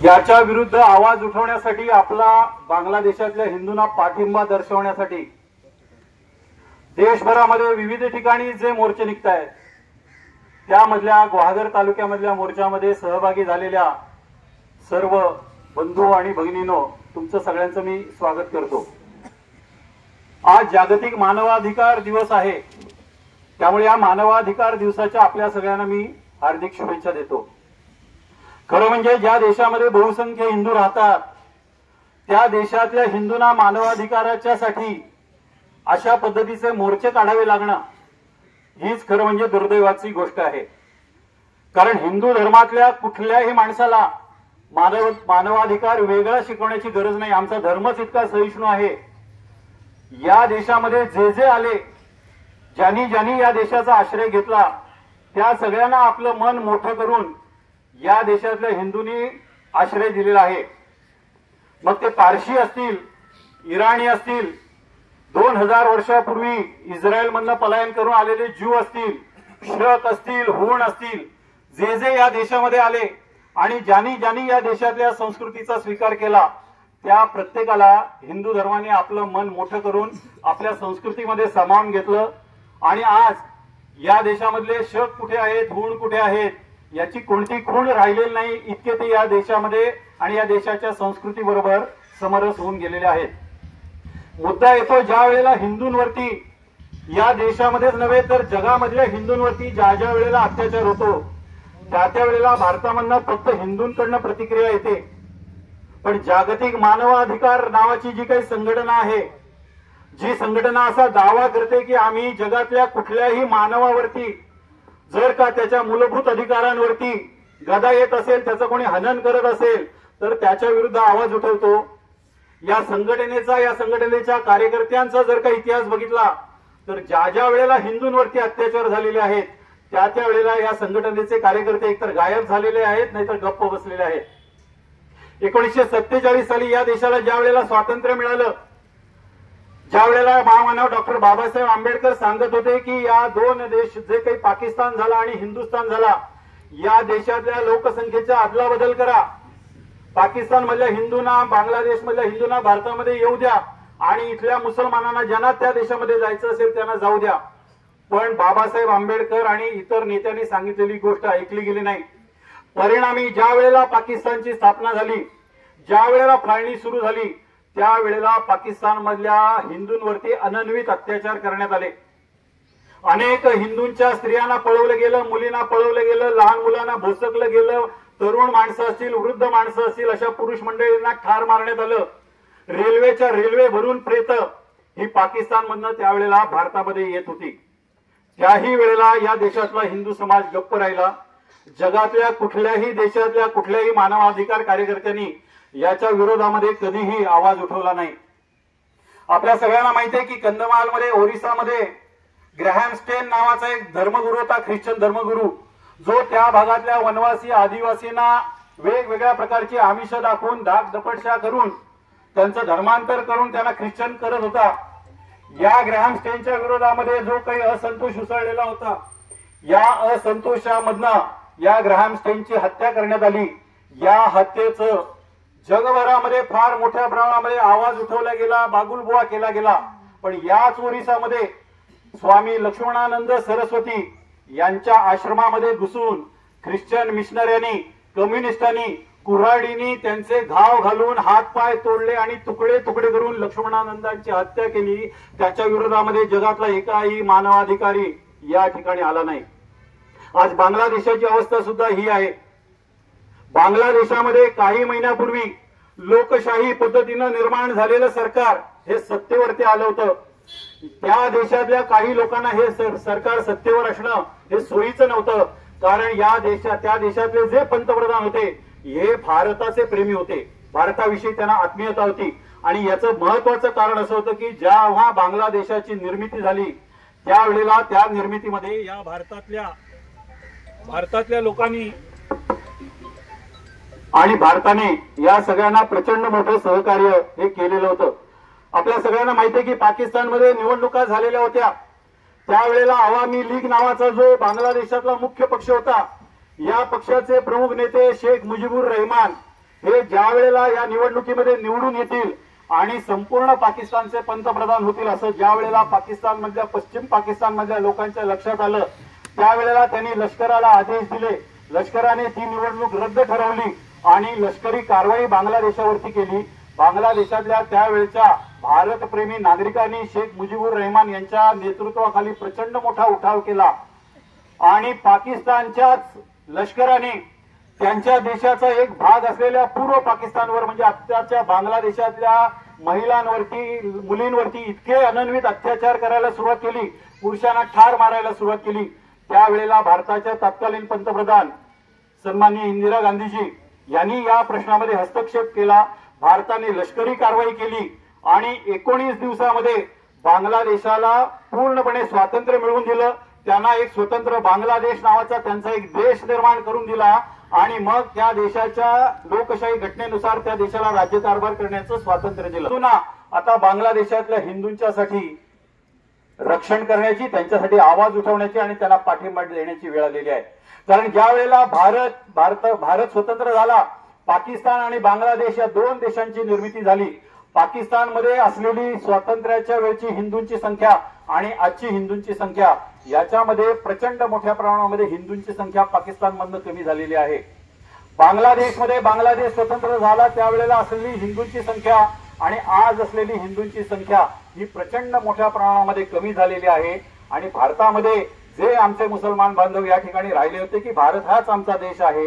याच्या विरुद्ध आवाज उठवण्यासाठी, आपला बांगलादेशातल्या हिंदूंना पाठिंबा दर्शवण्यासाठी देशभरामध्ये विविध ठिकाणी जे मोर्चे निघत आहेत, त्यामधल्या ग्वाल्हेर तालुक्यामधल्या मोर्चामध्ये सहभागी झालेल्या सर्व बंधू आणि भगिनींनो, तुमचं सगळ्यांचं मी स्वागत करतो। आज जागतिक मानवाधिकार दिवस आहे, त्यामुळे या मानवाधिकार दिवसाच्या आपल्या सगळ्यांना मी हार्दिक शुभेच्छा देतो। खरं म्हणजे ज्या देशामध्ये बहुसंख्य हिंदू राहतात, त्या देशातल्या हिंदूंना मानवाधिकाराच्यासाठी अशा पद्धतीचे मोर्चे काढावे लागणं हीच खरं म्हणजे दुर्दैवाची गोष्ट आहे। कारण हिंदू धर्मातल्या कुठल्याही माणसाला मानवाधिकार वेगळा शिकवण्याची गरज नाही। आमचा धर्मच इतका सहिष्णू आहे। या देशामध्ये जे जे आले, ज्यांनी ज्यांनी या देशाचा आश्रय घेतला, त्या सगळ्यांना आपलं मन मोठं करून या देशातल्या हिंदूंनी आश्रय दिलेला आहे। मग ते पारशी असतील, इराणी असतील, 2000 वर्षापूर्वी इस्रायल मधनं पलायन करून आलेले ज्यू असतील, शक असतील, हुण असतील, जे जे या देशामध्ये आले आणि ज्यांनी ज्यांनी या देशातल्या संस्कृतीचा स्वीकार केला, त्या प्रत्येकाला हिंदू धर्माने आपलं मन मोठं करून आपल्या संस्कृतीमध्ये सामावून घेतलं। आणि आज या देशामधले शक कुठे आहेत, हुण कुठे आहेत, याची कोणती खूण राहिलेली नाही, इतके ते या देशामध्ये आणि या देशाच्या संस्कृतीबरोबर समरस होऊन गेलेले आहेत। मुद्दा येतो ज्या वेळेला हिंदूंवरती, या देशामध्येच नव्हे तर जगामधल्या हिंदूंवरती ज्या ज्या वेळेला अत्याचार होतो, त्या वेळेला भारतामधनं फक्त हिंदूंकडनं प्रतिक्रिया येते। पण जागतिक मानवाधिकार नावाची जी काही संघटना आहे, जी संघटना असा दावा करते की आम्ही जगातल्या कुठल्याही मानवावरती जर का त्याच्या मूलभूत अधिकारांवरती गदा येत असेल, त्याचं कोणी हनन करत असेल, तर त्याच्या विरुद्ध आवाज उठवतो। या संघटनेच्या कार्यकर्त्यांचा जर का इतिहास बघितला, तर ज्या ज्या वेळेला हिंदूंवरती अत्याचार झालेले आहेत, त्या त्या वेळेला या संघटनेचे कार्यकर्ते एकतर गायब झालेले आहेत, नाहीतर गप्प बसलेले आहेत। 1947 साली या देशाला ज्या वेळेला स्वातंत्र्य मिळालं, ज्या वेळेला महामानव डॉक्टर बाबासाहेब आंबेडकर सांगत होते की या दोन देश, जे काही पाकिस्तान झाला आणि हिंदुस्थान झाला, या देशातल्या लोकसंख्येचा अदलाबदल करा, पाकिस्तान मधल्या हिंदूंना, बांगलादेश मधल्या हिंदूंना भारतामध्ये येऊ द्या आणि इथल्या मुसलमानांना ज्यांना त्या देशामध्ये जायचं असेल त्यांना जाऊ द्या। पण बाबासाहेब आंबेडकर आणि इतर नेत्यांनी सांगितलेली गोष्ट ऐकली गेली नाही। परिणामी ज्या वेळेला पाकिस्तानची स्थापना झाली, ज्या वेळेला फाळणी सुरू झाली, त्यावेळेला पाकिस्तान मधल्या हिंदूंवरती अनन्वित अत्याचार करण्यात आले। अनेक हिंदूंच्या स्त्रियांना पळवलं गेलं, मुलींना पळवलं गेलं, लहान मुलांना भोसकलं गेलं, तरुण माणसं असतील, वृद्ध माणसं असतील, अशा पुरुष मंडळींना ठार मारण्यात आलं। रेल्वे भरून प्रेत ही पाकिस्तान मधनं त्यावेळेला भारतामध्ये येत होती। त्याही वेळेला या देशातला हिंदू समाज गप्प राहिला। जगातल्या कुठल्याही देशातल्या कुठल्याही मानवाधिकार कार्यकर्त्यांनी याच्या विरोधामध्ये कधीही आवाज उठवला नाही। आपल्या सगळ्यांना माहिती आहे की कंदमालमध्ये, ओरिसामध्ये ग्रॅहम स्टेन नावाचा एक धर्मगुरू होता, ख्रिश्चन धर्मगुरू, जो त्या भागातल्या वनवासी आदिवासींना वेगवेगळ्या प्रकारची आमिष दाखवून, धाकधपटशा करून, त्यांचं धर्मांतर करून त्यांना ख्रिश्चन करत होता। या ग्रॅहम स्टेनच्या विरोधामध्ये जो काही असंतोष उसळलेला होता, या असंतोषामधनं या ग्रॅहम स्टेनची हत्या करण्यात आली। या हत्येचं जगभरामध्ये फार मोठ्या प्रमाणामध्ये आवाज उठवला गेला, बागुलबुवा केला गेला। पण याच ओरिसामध्ये स्वामी लक्ष्मणानंद सरस्वती यांच्या आश्रमामध्ये घुसून ख्रिश्चन मिशनऱ्यांनी, कम्युनिस्टांनी, कुऱ्हाडींनी त्यांचे घाव घालून हातपाय तोडले आणि तुकडे तुकडे करून लक्ष्मणानंदांची हत्या केली। त्याच्या विरोधामध्ये जगातला एकाही मानवाधिकारी या ठिकाणी आला नाही। आज बांगलादेशाची अवस्था सुद्धा ही आहे। बांगलादेशामध्ये काही महिन्यापूर्वी लोकशाही पद्धतीनं निर्माण झालेलं सरकार हे सत्तेवरती आलं होतं। त्या देशातल्या काही लोकांना हे सरकार सत्तेवर असणं हे सोयीचं नव्हतं, कारण त्या देशातले जे पंतप्रधान होते हे भारताचे प्रेमी होते, भारताविषयी त्यांना आत्मीयता होती। आणि याचं महत्वाचं कारण असं होतं की जेव्हा बांगलादेशाची निर्मिती झाली, त्यावेळेला त्या निर्मितीमध्ये या भारतातल्या लोकांनी आणि भारताने या सगळ्यांना प्रचंड मोठं सहकार्य हे केलेलं होतं। आपल्या सगळ्यांना माहिती आहे की पाकिस्तानमध्ये निवडणुका झालेल्या होत्या, त्यावेळेला अवामी लीग नावाचा जो बांगलादेशातला मुख्य पक्ष होता, या पक्षाचे प्रमुख नेते शेख मुजीबुर रहमान हे ज्या वेळेला या निवडणुकीमध्ये निवडून येतील आणि संपूर्ण पाकिस्तानचे पंतप्रधान होतील असं ज्या वेळेला पाकिस्तान मधल्या पश्चिम पाकिस्तान मधल्या लोकांच्या लक्षात आलं, त्यावेळेला त्यांनी लष्कराला आदेश दिले. लष्कराने ती निवडणूक रद्द ठरवली आणि लष्करी कारवाई बांगलादेशावरती केली. बांगलादेशातल्या त्यावेळच्या भारतप्रेमी नागरिकांनी शेख मुजीबुर रहमान यांच्या नेतृत्वाखाली प्रचंड मोठा उठाव केला आणि पाकिस्तानच्याच लष्कराने त्यांच्या देशाचा एक भाग असलेल्या पूर्व पाकिस्तानवर म्हणजे आत्ताच्या बांगलादेशातल्या महिलांवरती, मुलींवरती इतके अनन्वित अत्याचार करायला सुरुवात केली, पुरुषांना ठार मारायला सुरुवात केली. त्यावेळेला भारताच्या तत्कालीन पंतप्रधान सन्माननीय इंदिरा गांधीजी यांनी या प्रश्नामध्ये हस्तक्षेप केला. भारताने लष्करी कारवाई केली आणि 19 दिवसामध्ये बांगलादेशाला पूर्णपणे स्वातंत्र्य मिळवून दिलं. त्यांना एक स्वतंत्र बांगलादेश नावाचा त्यांचा एक देश निर्माण करून दिला आणि मग त्या देशाच्या लोकशाही घटनेनुसार त्या देशाला राज्यकारभार करण्याचं स्वातंत्र्य दिलं. आता बांगलादेशातल्या हिंदूंच्यासाठी रक्षण करण्याची, त्यांच्यासाठी आवाज उठवण्याची आणि त्यांना पाठिंबा देण्याची वेळ आलेली आहे. कारण ज्या वेळेला भारत स्वतंत्र झाला, पाकिस्तान आणि बांगलादेश या दोन देशांची निर्मिती झाली. पाकिस्तानमध्ये असलेली स्वातंत्र्याच्या वेळची हिंदूंची संख्या आणि आजची हिंदूंची संख्या याच्यामध्ये प्रचंड मोठ्या प्रमाणामध्ये हिंदूंची संख्या पाकिस्तानमधून कमी झालेली आहे. बांगलादेशमध्ये बांगलादेश स्वतंत्र झाला त्यावेळेला असलेली हिंदूंची संख्या आणि आज असलेली हिंदूंची संख्या ही प्रचंड मोठ्या प्रमाणामध्ये कमी झालेली आहे. आणि भारतामध्ये जे आमचे मुसलमान बांधव या ठिकाणी राहिले होते की भारत हाच आमचा देश आहे,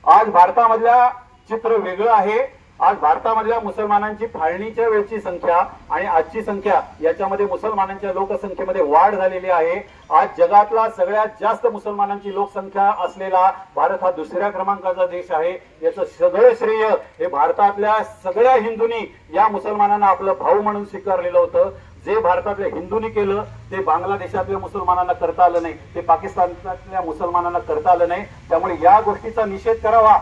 आज भारतामधल्या चित्र वेगळं आहे. आज भारतामधल्या मुसलमानांची फाळणीच्या वेळची संख्या आणि आजची संख्या याच्यामध्ये मुसलमानांच्या लोकसंख्येमध्ये वाढ झालेली आहे. आज जगातला सगळ्यात जास्त मुसलमानांची लोकसंख्या असलेला भारत हा दुसऱ्या क्रमांकाचा देश आहे. याचं सगळं श्रेय हे भारतातल्या सगळ्या हिंदूंनी या मुसलमानांना आपलं भाऊ म्हणून स्वीकारलेलं होतं. जे भारतातल्या हिंदूंनी केलं ते बांगलादेशातल्या मुसलमानांना करता आलं नाही, ते पाकिस्तानातल्या मुसलमानांना करता आलं नाही. त्यामुळे या गोष्टीचा निषेध करावा.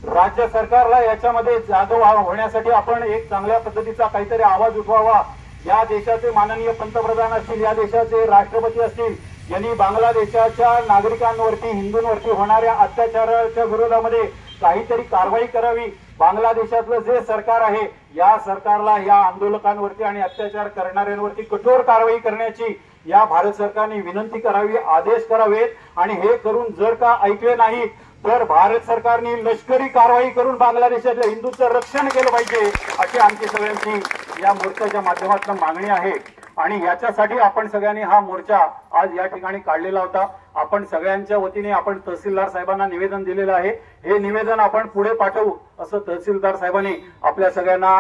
राज्य सरकारला याच्यामध्ये जागं होण्यासाठी आपण एक चांगल्या पद्धतीचा काहीतरी आवाज उठवावा. या देशाचे माननीय पंतप्रधान असतील, या देशाचे राष्ट्रपती असतील, यांनी बांगलादेशाच्या नागरिकांवरती, हिंदूंवरती होणाऱ्या अत्याचाराच्या विरोधामध्ये काहीतरी कारवाई करावी. बांगलादेशातलं जे सरकार आहे या सरकारला या आंदोलकांवरती आणि अत्याचार करणाऱ्यांवरती कठोर कारवाई करण्याची या भारत सरकारने विनंती करावी, आदेश करावेत. आणि हे करून जर का ऐकले नाही तर भारत सरकारने लष्करी कारवाई करून बांगलादेशातल्या हिंदूंचं रक्षण केलं पाहिजे, अशी आमची सगळ्यांची या मोर्चाच्या माध्यमातून मागणी आहे. आणि याच्यासाठी आपण सगळ्यांनी हा मोर्चा आज या ठिकाणी काढलेला होता. आपण सगळ्यांच्या वतीने आपण तहसीलदार साहेबांना निवेदन दिलेलं आहे. हे निवेदन आपण पुढे पाठवू असं तहसीलदार साहेबांनी आपल्या सगळ्यांना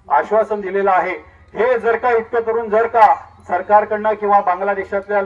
आश्वासन दिलेलं आहे. हे जर का इतकं करून जर का सरकारकडनं किंवा बांगलादेशातल्या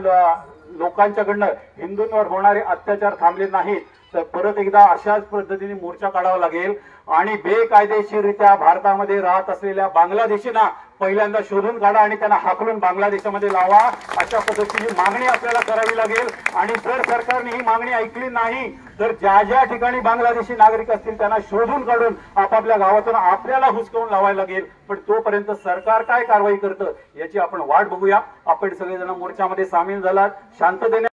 लोकांच्याकडनं हिंदूंवर होणारे अत्याचार थांबले नाहीत तर परत एकदा अशाच पद्धतीने मोर्चा काढावा लागेल. आणि बेकायदेशीररित्या भारतामध्ये राहत असलेल्या बांगलादेशींना पहिल्यांदा शोधून काढा आणि त्यांना हाकलून बांगलादेशामध्ये लावा, अशा पद्धतीची मागणी आपल्याला करावी लागेल. आणि जर सरकारने ही मागणी ऐकली नाही तर ज्या ज्या ठिकाणी बांगलादेशी नागरिक असतील त्यांना शोधून काढून आपापल्या गावातून आपल्याला हुसकावून लावायला लागेल. पण तोपर्यंत सरकार काय कारवाई करतं याची आपण वाट बघूया. आपण सगळेजण मोर्चामध्ये सामील झालात, शांततेने